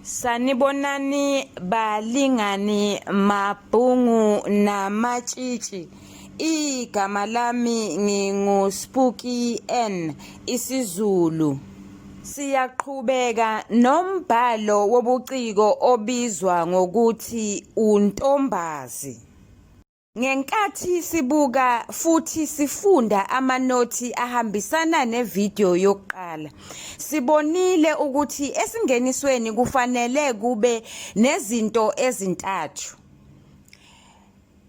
Sanibonani balingani mabhungu namatshitshi. Igama lami nginguSpooky N isiZulu. Siyaqhubeka nombhalo wobuciko obizwa ngokuthi untombazi. Ngenkathi sibuka futhi sifunda amanothi ahambisana nevideo yokuqala, sibonile ukuthi esingenisweni kufanele kube nezinto ezintathu.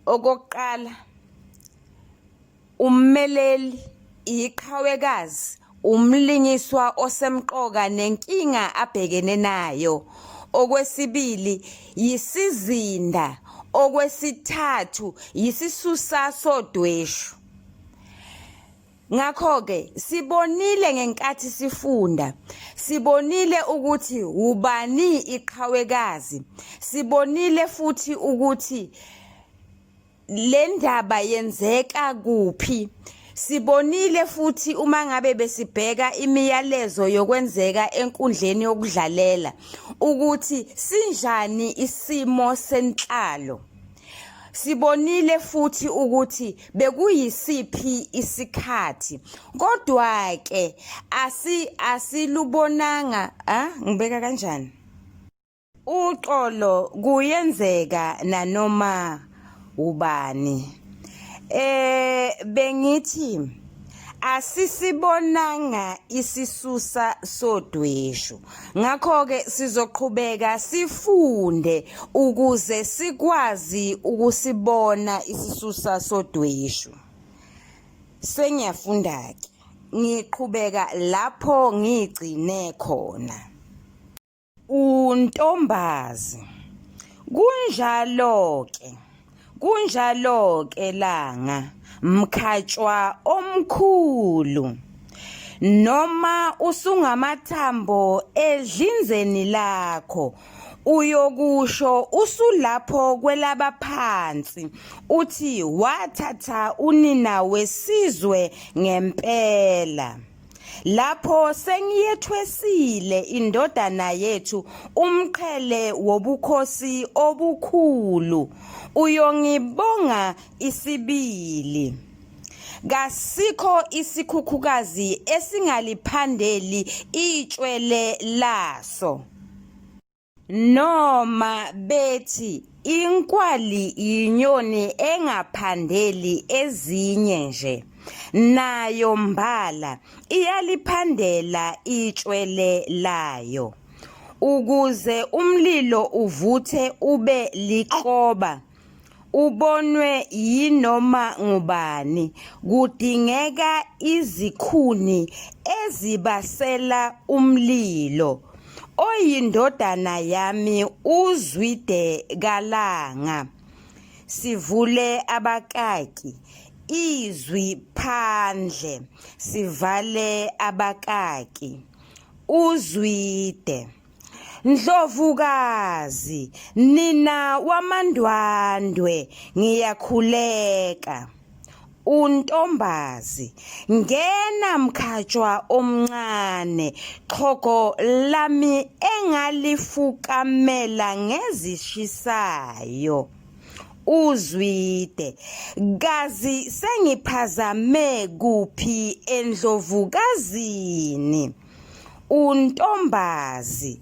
Okokuqala, ummeleli, iqhawekazi, umlingiswa osemqoka nenkinga abhekene nayo. Okwesibili, yisizinda. Okwesithathu, yisisusa sodweshu. Ngakho-ke sibonile ngenkathi sifunda, sibonile ukuthi ubani iqhawekazi, sibonile futhi ukuthi le ndaba yenzeka kuphi. Sibonile futhi uma ngabe besibheka imiyalezo yokwenzeka enkundleni yokudlalela ukuthi sinjani isimo senhlalo. Sibonile futhi ukuthi bekuyisiphi isikhathi. Kodwa ke asilubonanga, ngibeka kanjani? Uxolo kuyenzeka nanoma ubani. Bengithi asisibonanga isisusa sodweshu. Ngakho-ke sizoqhubeka sifunde ukuze sikwazi ukusibona isisusa sodweshu. Sengiyafunda-ke, ngiqhubeka lapho ngigcine khona. Untombazi. Kunjalo-ke langa, mkhatshwa omkhulu. Noma usungamathambo edlinzeni lakho, uyokusho usulapho kwelaba phansi, uthi wathatha unina wesizwe ngempela. Lapho sengiyethwesile indodana yethu umqhele wobukhosi obukhulu, uyongibonga isibili. Kasikho isikhukhukazi esingaliphandeli itshwele laso. Noma bethi inkwali inyoni engaphandeli ezinye nje, nayo mbala iyaliphandela itshwele layo. Ukuze umlilo uvuthe ube liqoba, ubonwe yinoma ngubani, kudingeka izikhuni ezibasela umlilo. Oyindodana yami uZwide kalanga. Sivule abakaki, izwi phandle, sivale abakaki. uZwide. Ndlovukazi, nina wamandwandwe, ngiyakhuleka. Untombazi. Ngena mkhatshwa omncane, xhogo lami engalifukamela ngezishisayo. uZwide. Kazi sengiphazame kuphi endlovukazini? Untombazi.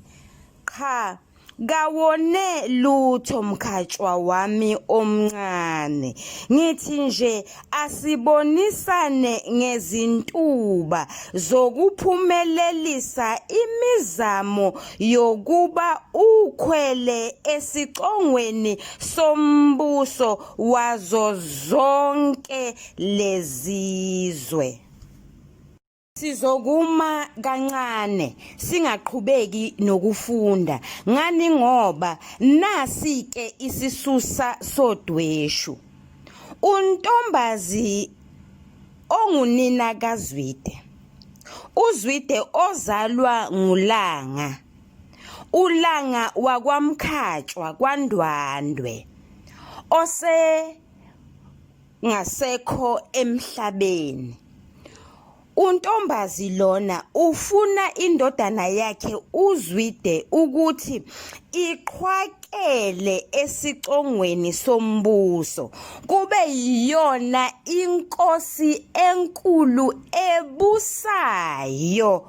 Cha, kawone lutho mkhatshwa wami omncane. Ngithi nje asibonisane ngezintuba zokuphumelelisa imizamo yokuba ukhwele esicongweni sombuso wazo zonke lezizwe. Sizokuma kancane, singaqhubeki nokufunda. Ngani ngoba nasi-ke isisusa sodweshu. Untombazi ongunina kaZwide. uZwide ozalwa nguLanga. uLanga wakwamkhatshwa kwaNdwandwe. Ngasekho emhlabeni. uNtombazi lona ufuna indodana yakhe uZwide ukuthi iqhwakele esicongweni sombuso kube yiyona inkosi enkulu ebusayo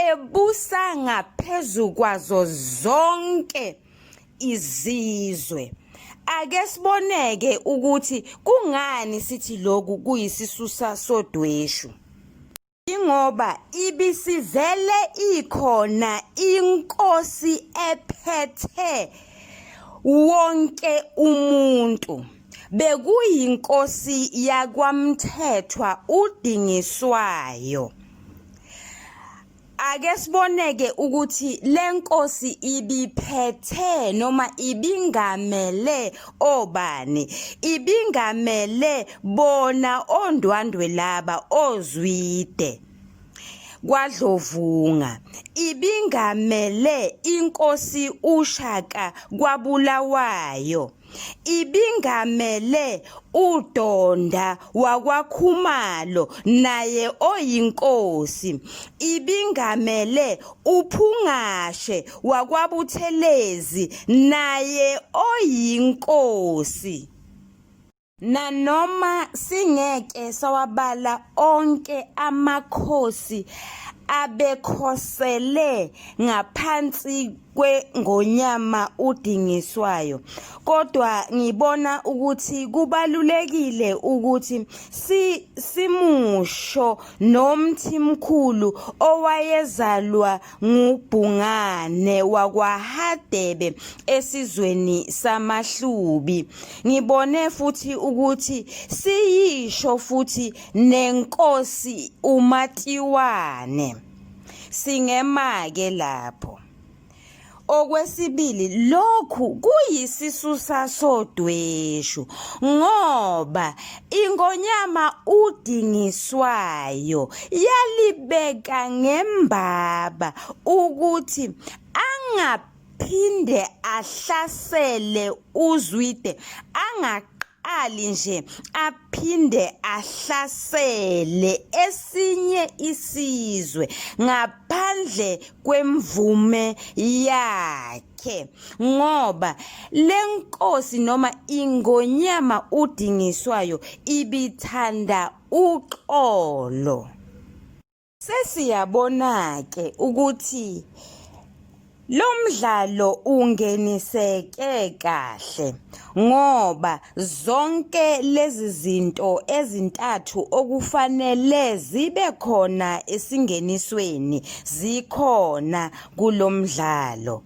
ebusa ngaphezu kwazo zonke izizwe. Ake siboneke ukuthi kungani sithi lokhu kuyisisusa sodweshu. Ingoba ibisivele ikhona inkosi ephethe wonke umuntu. Bekuyinkosi yakwaMthethwa uDingiswayo. Ake siboneke ukuthi lenkosi ibiphethe noma ibingamele obani, ibingamele bona ondwandwe laba oZwide kwaDlovunga, ibingamele inkosi uShaka kwaBulawayo, ibingamele uDonda wakwaKhumalo naye oyinkosi, ibingamele uPhungashe wakwaButhelezi naye oyinkosi. Nanoma singeke sawabala onke amakhosi abekhosele ngaphansi kweNgonyama uDingiswayo, kodwa ngibona ukuthi kubalulekile ukuthi simusho nomthimkhulu owayezalwa nguBhungane wakwaHadebe esizweni samaHlubi. Ngibone futhi ukuthi siyisho futhi nenkosi uMatiwane. Singema-ke lapho. Okwesibili, lokhu kuyisisusa sodweshu ngoba iNgonyama uDingiswayo yalibeka ngembaba ukuthi angaphinde ahlasele uZwide, angaqali nje aphinde ahlasele esinye isizwe ngaphandle kwemvume yakhe, ngoba lenkosi noma iNgonyama uDingiswayo ibithanda uxolo. Sesiyabona ke ukuthi lo mdlalo ungeniseke kahle ngoba zonke lezi zinto ezintathu okufanele zibe khona esingenisweni zikhona kulomdlalo.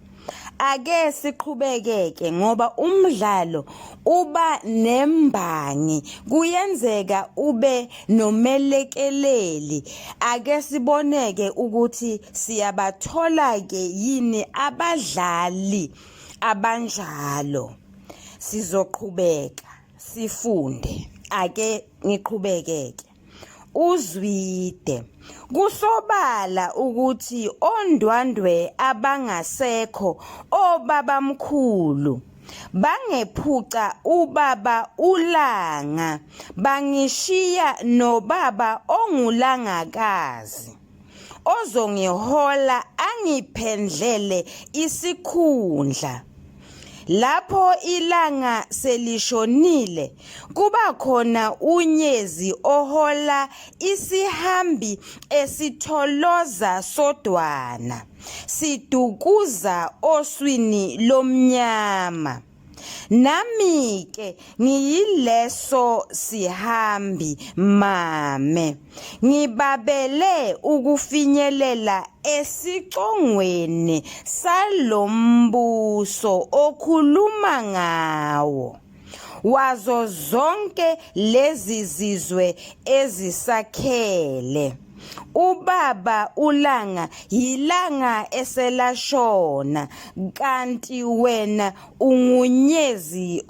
Ake siqhubekeke ngoba umdlalo uba nembangi, kuyenzeka ube nomelekeleli. Ake siboneke ukuthi siyabathola ke yini abadlali abanjalo. Sizoqhubeka sifunde. Ake ngiqhubekeke. uZwide kusobala ukuthi ondwandwe abangasekho obabamkhulu bangephuca ubaba uLanga, bangishiya nobaba ongulangakazi ozongihola angiphendlele isikhundla. Lapho ilanga selishonile kuba khona unyezi ohola isihambi esitholoza sodwana sidukuza oswini lomnyama. Nami ke ngiyileso sihambi mame, ngibabele ukufinyelela esicongweni salombuso okhuluma ngawo. Wazo zonke lezi zizwe ezisakhele, ubaba uLanga yilanga eselashona, kanti wena ungunyezi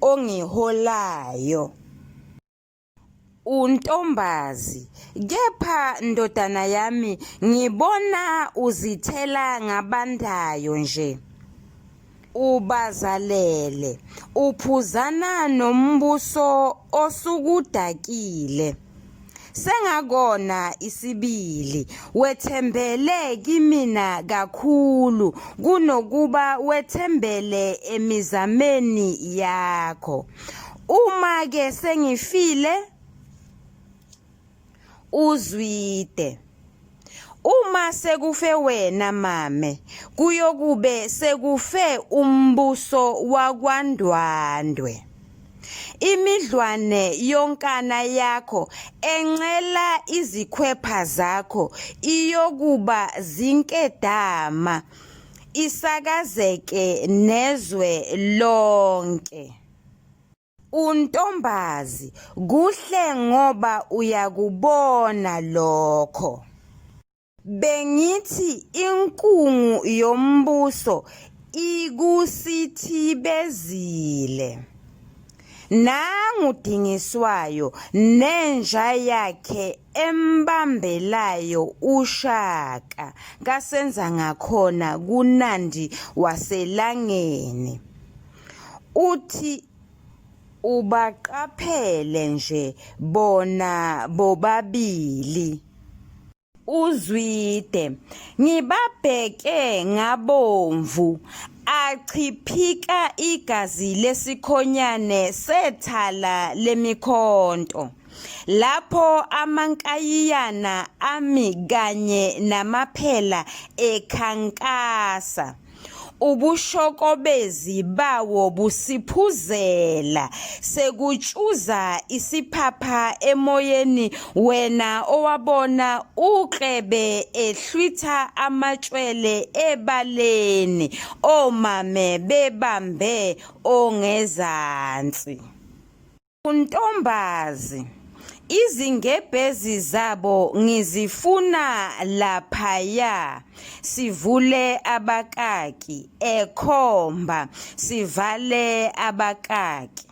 ongiholayo. uNtombazi, kepha ndodana yami ngibona uzithela ngabandayo nje. Ubazalele, uphuzana nombuso osukudakile. sengakona isibili wethembele kimina kakhulu kunokuba wethembele emizameni yakho. Uma ke sengifile uzwide. Uma sekufe wena mame, kuyokube sekufe umbuso wakwaNdwandwe. Imidlwane yonkana yakho enqela izikhwepha zakho iyokuba zinkedama, isakazeke nezwe lonke. Untombazi, kuhle ngoba uyakubona lokho. Bengithi inkungu yombuso ikusithibezile. Nangu Dingiswayo nenja yakhe embambelayo uShaka kasenza ngakhona kuNandi waselangeni. Uthi ubaqaphele nje bona bobabili. Uzwide, ngibabheke ngabomvu, achiphika igazi lesikhonyane sethala lemikhonto. Lapho amankayiyana ami kanye namaphela ekhankasa. Ubushokobezi bawo busiphuzela, sekutshuza isiphapha emoyeni wena owabona uKlebe ehlwitha amatshwele ebaleni, omame bebambe ongezansi. Untombazi, izingebhezi zabo ngizifuna laphaya, sivule abakaki, ekhomba, sivale abakaki.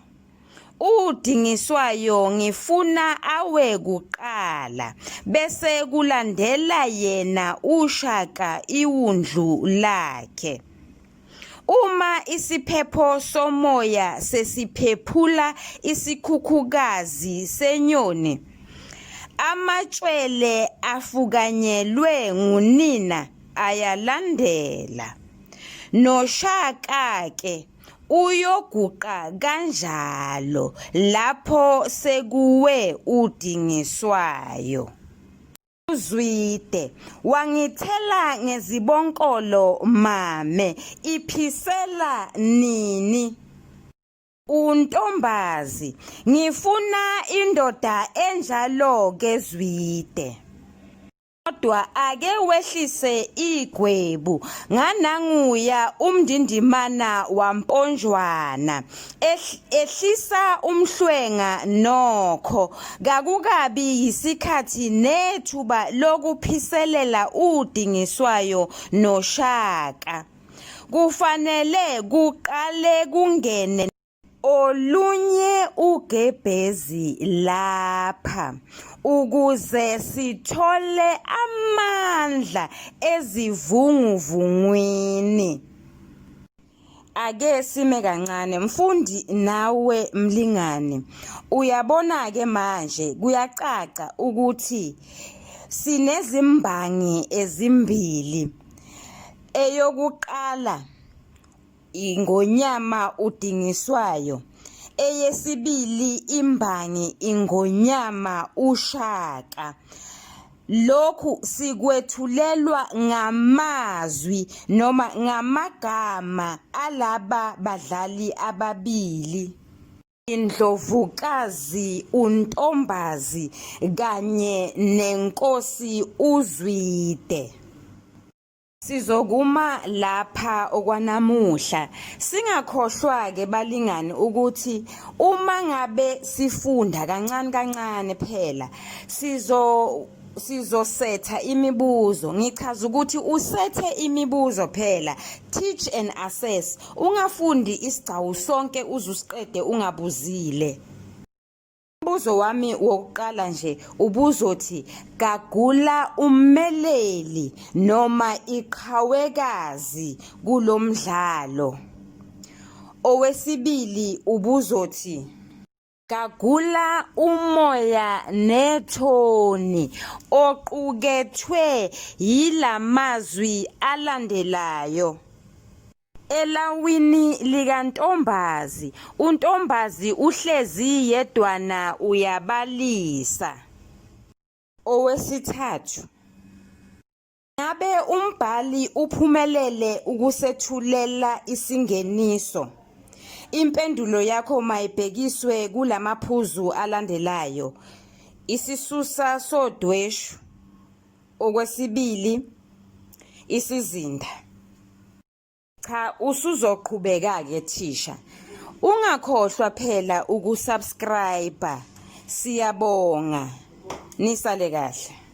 uDingiswayo ngifuna awe kuqala bese kulandela yena uShaka iwundlu lakhe. Uma isiphepho somoya sesiphephula isikhukhukazi senyoni, amatshwele afukanyelwe ngunina ayalandela. NoShaka ke uyoguqa kanjalo lapho sekuwe uDingiswayo. Uzwide, wangithela ngezibonkolo mame, iphisela nini? Untombazi, ngifuna indoda enjalo ke Zwide. Kodwa ake wehlise igwebu, ngananguya umndindimana wamponjwana, ehlisa umhlwenga nokho, kakukabi yisikhathi nethuba lokuphiselela uDingiswayo noShaka. Kufanele kuqale kungene olunye ugebhezi lapha, ukuze sithole amandla ezivunguvungwini. Ake sime kancane mfundi nawe mlingane, uyabona ke manje kuyacaca ukuthi sinezimbangi ezimbili. Eyokuqala ingonyama uDingiswayo, eyesibili imbangi ingonyama uShaka. Lokhu sikwethulelwa ngamazwi noma ngamagama alaba badlali ababili, Indlovukazi uNtombazi kanye neNkosi uZwide. Sizokuma lapha okwanamuhla, singakhohlwa ke balingani ukuthi uma ngabe sifunda kancane kancane phela sizosetha imibuzo. Ngichaza ukuthi usethe imibuzo phela, teach and assess. Ungafundi isigcawu sonke uzusiqede ungabuzile. Umbuzo wami wokuqala nje ubuzothi gagula ummeleli noma iqhawekazi kulomdlalo. Owesibili ubuzothi Gagula umoya nethoni oqukethwe yilamazwi alandelayo. Elawini likaNtombazi, uNtombazi uhlezi yedwana uyabalisa. Owesithathu. Ngabe umbhali uphumelele ukusethulela isingeniso? Impendulo yakho mayibhekiswe kulamaphuzu alandelayo. Isisusa sodweshu. Okwesibili, isizinda. Cha, usuzoqhubeka-ke thisha. Ungakhohlwa phela ukusubscribe. Siyabonga. Nisale kahle.